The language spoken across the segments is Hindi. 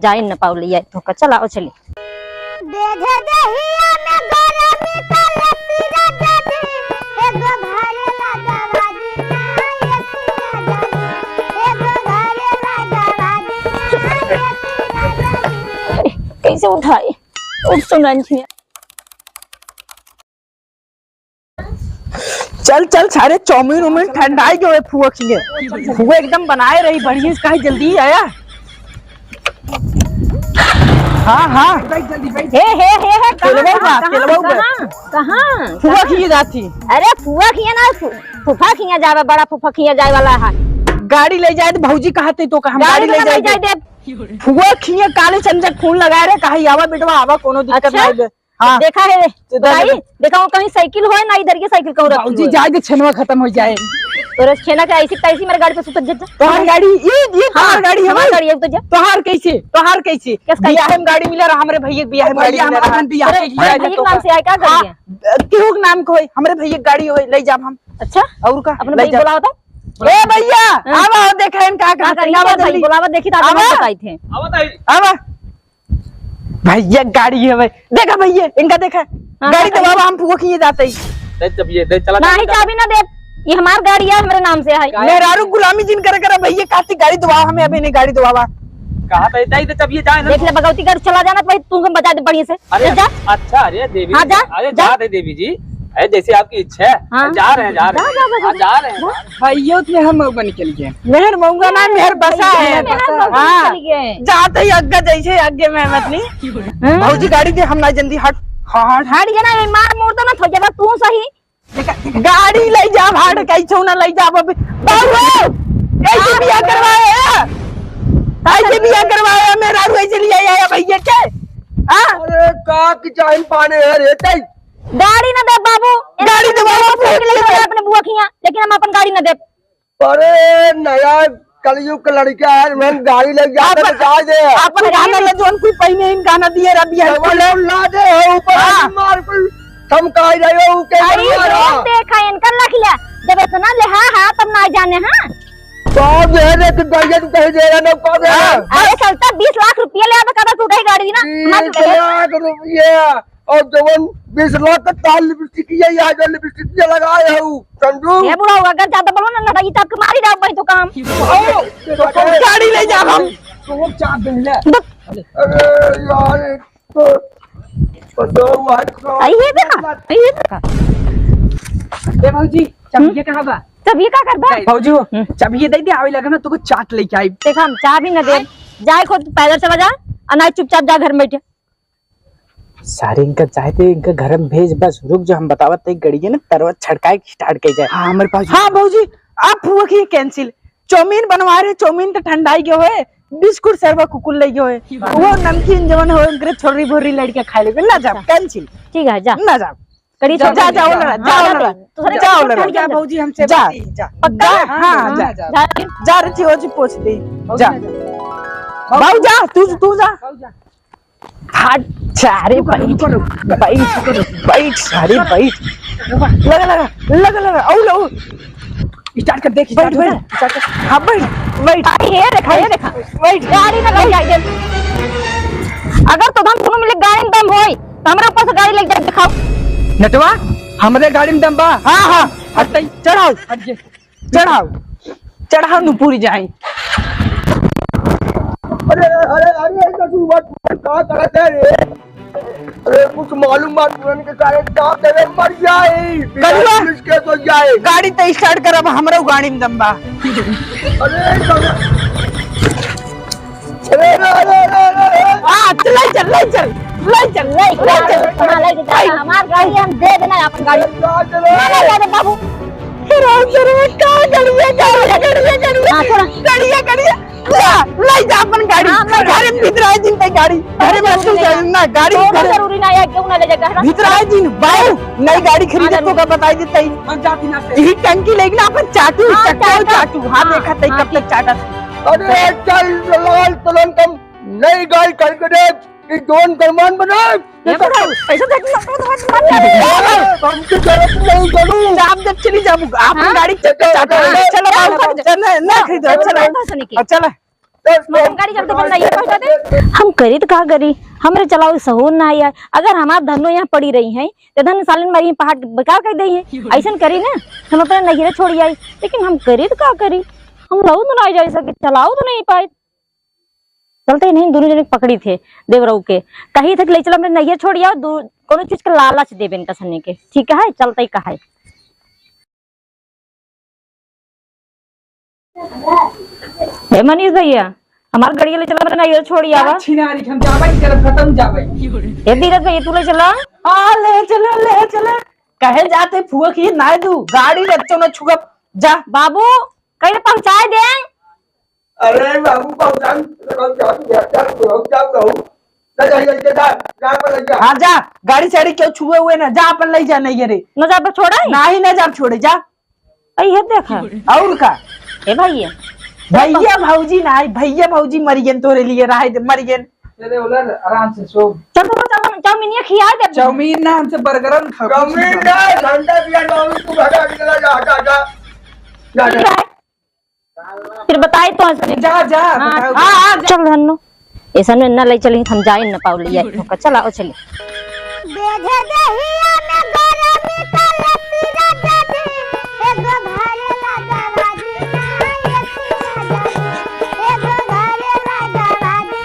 जाए न पाऊ लिया तो का चलाओ चली कैसे उठाए उठ सुना चल चल सारे चौमीन उमीन ठंडाई गए फुआ खिए फुआ एकदम बनाए रही बढ़िया से कहीं जल्दी आया। हाँ हाँ हे कहाँ फुआ खिए जाती। अरे फुआ खिया ना फूफा खिया जावे बड़ा फूफा खिया जाए वाला है गाड़ी ले जाए तो भौजी कहते तो हम गाड़ी ले जाए फुआ खिए काले चंचक फोन लगाए रहे कहा आवा बेटवा आवा कोनो दिक्कत अच्छा? नहीं। हाँ देखा है देखा वो कहीं साइकिल हो ना इधर की साइकिल कहूँ भौजी जाए छेनवा खत्म हो जाए तो छेना का ऐसी तैसी मेरे गाड़ी पे सुत जा तोहार गाड़ी ये तोहार गाड़ी हमारी गाड़ी है तो जा तोहार कैसे बियाह में गाड़ी मिला रहा हमरे भैया बियाह में गाड़ी मिला बियाह के नाम से आए का गाड़ी है केहू के नाम को हमरे भैया गाड़ी होई ले जाब हम। अच्छा और का अपने भैया बुलाओ तो ए भैया आवा देखा इनका का भाई बुलावा देखी तो आप बताई थे आवा भैया गाड़ी है भाई देखा भैया इनका देखा गाड़ी तो बाबा हम फुआ खिए जाते ही जब ये चला नहीं चाबी ना दे ये हमार गाड़ी है हमारे नाम से है मेहरारू गुलामी जिन करे भैया काती गाड़ी दवा हमें अभी नहीं गाड़ी दवावा कहा था इधर जब ये जाए ना देख ले बगौती कर चला जाना भाई तुमको बता दे बढ़िया से अरे जा अच्छा अरे देवी हाँ, जा, अरे जा। जा दे देवी जी अरे जैसे आपकी इच्छा है हाँ। जा रहे हैं जा रहे हैं भैया तो हम बन के लिए मेहर मंगा ना मेहर बसा है जाते ही आगे जैसे आगे में मतलब भौजी गाड़ी दे हम ना जल्दी हट हट गया ना मार मोड़ दो ना थो जब तू सही गाड़ी ले जा हट कैसे ना ले जा अभी बाबू कैसे बियाह करवाया कैसे बियाह करवाया मेरा ऐसे लिए आया भैया के अरे का की चाइन पाने है रे तई गाड़ी ना दे बाबू गाड़ी दे बाबू अपने बुआ खिया लेकिन हम अपन गाड़ी ना दे अरे नया कलयुग का लड़का है मैं गाड़ी ले जाते बचा दे अपन गाना ले जोन कोई पहले इन गाना दिए रबी है बोले ला दे ऊपर मार कोई थम काई रहे हो के देखा इनका रख लिया जब इतना ले हां तब ना जाने हां तो दे रे कि गैया तू कहे दे रहा ना को दे अरे चलता 20 लाख रुपया ले आवे कदा टूटाई गाड़ी ना 20 लाख रुपया और जवन 20 लाख का ताल लिपस्टिक ये यहाँ जो लिपस्टिक ये लगाए हूँ समझू ये बुढ़ा अगर ज्यादा बोलो ना लड़ाई तब मारी जाओ भाई तो काम गाड़ी ले जा हम तो चाप दे ले अरे यार तो ये देखा ए भौजी चाबी कहां बा तब ये क्या करबा भौजी चाबी दे दे आवे लगे ना तो चाट लेके आई देखा हम चाबी ना दे जाए खुद पैदल चला जा अनाज चुपचाप जा घर में बैठे सारे इनका चाहते इनका घर में भेज बस रुक जो हम बतावत है गड़ी ना तरवा छड़काए स्टार्ट के जाए हाँ हमारे पास हाँ भौजी आप फुआ की कैंसिल चौमीन बनवा रहे चौमीन तो ठंडाई के होए बिस्कुट सरवा कुकुल ले गए वो नमकीन जवन हो इनके छोरी भोरी लड़के खा ले ना जा कैंसिल ठीक है जा ना जा कड़ी जा जा भौजी हमसे जा पक्का हाँ जा रही हो जी पूछ दे जा भाऊ जा तू जा हाथ सारे बैठ सारे बैठ लगा औ स्टार्ट कर देख बैठ हाँ बैठ ये देखा बैठ गाड़ी में लग जाए अगर तो हम दोनों मिले गाड़ी में दम होई तो हमरा ऊपर से गाड़ी लेके दिखाओ नटवा हमरे गाड़ी में दम बा हाँ हट चढ़ाओ नु पूरी जाए अरे तू बात का करत है रे अरे कुछ मालूम बात तुरंत के सारे दांत तेरे मर जाए पुलिस के तो जाए गाड़ी तो स्टार्ट कर अब हमरो गाड़ी में दम बा हमार गाड़ी हम दे देना अपन गाड़ी बाबू जरूरी ना है क्यों ना ले जाएगा नई गाड़ी खरीदे तो का बताई देते ही टंकी लेगी ना अपन चाटू हाँ देखा कब तक चाटा अरे चल लाल तुरंत हम नई गाड़ी खरीद दे कि दोन करमान बना पैसा जब चली जाऊंगा आप गाड़ी चलो ना खरीदो चला हम गाड़ी चलते पर नहीं पहुंचा दे। हम करी तो का करी, हमरे चलाओ सहूर ना आया। अगर हमार धनो यहाँ पड़ी रही है तो धन सालन मारी पहाड़ बेकार कर दी है। ऐसा करी ना हम अपना नहिरे छोड़ आई, लेकिन हम करी तो का करी, हम लहू तो नहीं जा सके, चलाओ तो नहीं पाए, चलते ही नहीं। दोनों जने पकड़ी थे देवराऊ के, कही थे ले चला मैं नहिरे छोड़ आओ, कोनो चीज का लालच देवे इनका सन्ने के, ठीक है चलते ही कहा है। मनीष भैया हमार गाड़ी ले चला ना, ये छोड़ी आवा छिनारी हम जाबाई तरफ खत्म जाबाई। ये धीरज भैया तू ले चला। हां ले चला कहे जाते फुआ की ना दू गाड़ी बच्चों ने छुगा जा। बाबू कहीं पहुंचाए दे। अरे बाबू हाँ जा, गाड़ी साड़ी क्यों छुए हुए ना, जा अपन ले जा। नहीं रे न जा पर छोड़ा नहीं ना जा छोड़े जा। ये देखा और का ए भैया भैया भौजी ना, भैया भौजी मरियन तोरे लिए रहा है मरियन। चले उलर आराम से सो। चल तो चाउमीन ये खिया दे। चाउमीन ना हमसे बर्गर खा। चाउमीन ना घंटा दिया चाउमीन तू भगा निकला जा। फिर बताई तो जा जा। हां चल धन्नो ऐसा में ना ले चली हम जाए न पाऊ लिया तो चला ओ चली। बेधे दहिया में गरमी का लपीरा जाती एगो घरे लगावा दी एगो घरे लगावा दी।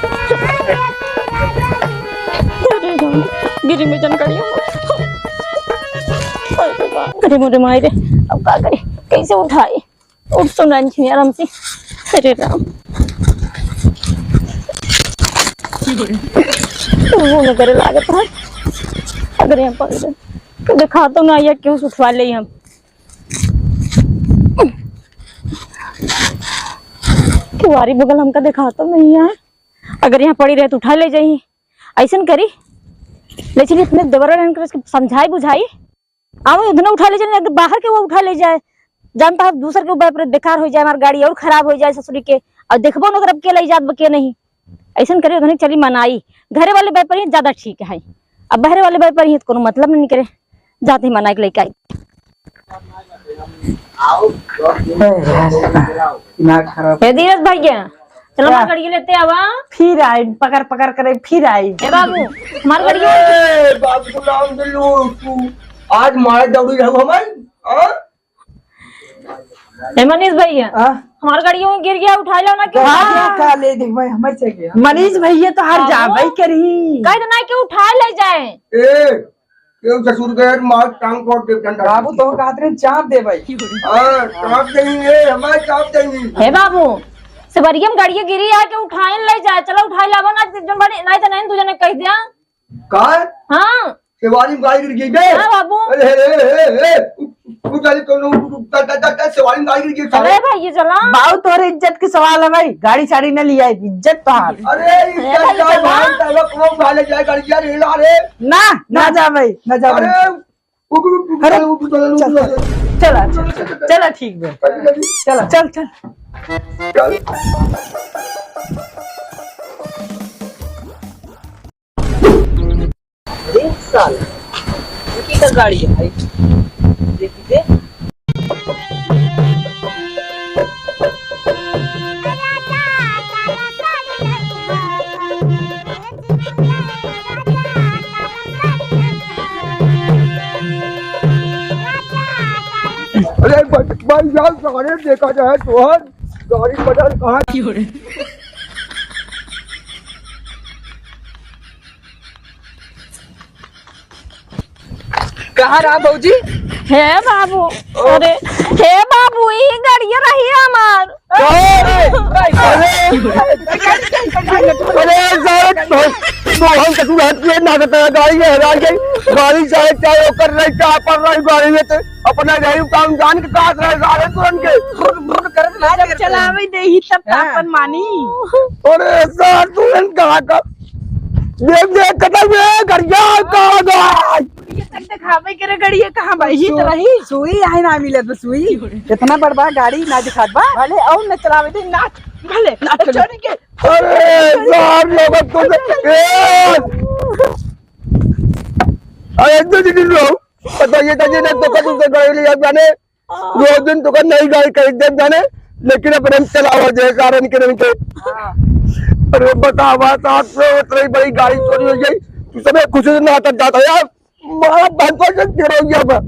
गिरी में जनकड़ियों अरे मोरे मायरे अब का करे, कैसे उठाए, उठ तो नहीं आराम से। अरे राम वो न करे लागत है। अगर यहाँ पर दिखा तो ना, या क्यों उठवा ले हम किवारी बगल हमका दिखा तो नहीं है। अगर यहाँ पड़ी रहे तो उठा ले जाइए, ऐसा करी ले चलिए अपने देवरा समझाई बुझाई आओ उधर उठा ले जाए, बाहर के वो उठा ले जाए। जानता है दूसर के ऊपर बेकार हो जाए, हमारी गाड़ी और खराब हो जाए ससुरी के, और देखबो न अगर के ले जात के नहीं। ऐसा करे उधर चली मनाई, घरे वाले व्यापारी ज्यादा ठीक है, अब बहरे वाले व्यापारी है तो कोनो मतलब नहीं करे, जाते ही मनाई के लेके आई। धीरज भैया चलो हमारी गाड़ी लेते आवा। फिर आई पकड़ पकड़ करे फिर आई। ए बाबू हमारी गाड़ी बाबू को नाम दिलू तू आज मारे दौड़ी रहू हमारी। मनीष भैया हमारी गाड़ी गिर गया, उठा लो ना। क्यों का ले देख भाई हमें से गया मनीष भैया तो हर जा भाई करी कह दो ना कि उठा ले जाए। ए क्यों ससुर के मार टांग कोट दे डंडा बाबू तो कहत रहे चाप दे भाई। हां चाप देंगे हमारे चाप देंगे। हे बाबू सवरियम गाड़ी गिरी है कि उठाए ले जाए, चलो उठाए लावा ना जन बड़ी नहीं तो नहीं तुझे ने कह दिया का। हां सेवारी गाड़ी गिर गई। हां बाबू ए तू चली तो सेवारी गाड़ी गिर गई। अरे भाई ये चला बाबू तोरे इज्जत के सवाल है भाई, गाड़ी साड़ी न लिया इज्जत तो हाल। अरे इज्जत का भाई तब कौन भाले जाए गाड़ी यार हिला रे ना जा भाई ना जा। अरे चला चला ठीक है चला चल चल। साल उनकी का गाड़ी है भाई, देखिए अरे भाई यार गाड़ी देखा जाए तो गाड़ी बदल कहाँ की हो रही। कहाँ रहा भाजी? हे बाबू अरे हे बाबू ये गाड़ी रही हमार। गाड़ी चाहे चाहे कर रही क्या पर रही गाड़ी में तो अपना गरीब काम जान के काट रहे सारे तुरंत के चलावे दे ही तब तापन मानी। अरे सर तुरंत कहाँ का देख देख कदम में गरिया का दिखावे करे गाड़ी कहाँ भाई ही तो रही सुई आई ना मिले तो सुई इतना बड़बा गाड़ी ना दिखात बा भले और न चलावे दे ना भले ना छोड़ के। अरे सर लोग तो अरे दो दिन लो बताइए तो ये तो कभी से गाड़ी लिया जाने रोज दिन तो नई गाड़ी खरीद दे जाने लेकिन अपने चलावा जय कारण के नहीं के। अरे बतावा साथ में इतनी बड़ी गाड़ी चोरी हो गई, तू समय खुश ना आता जाता यार, मारा बैंक से गिरो गया।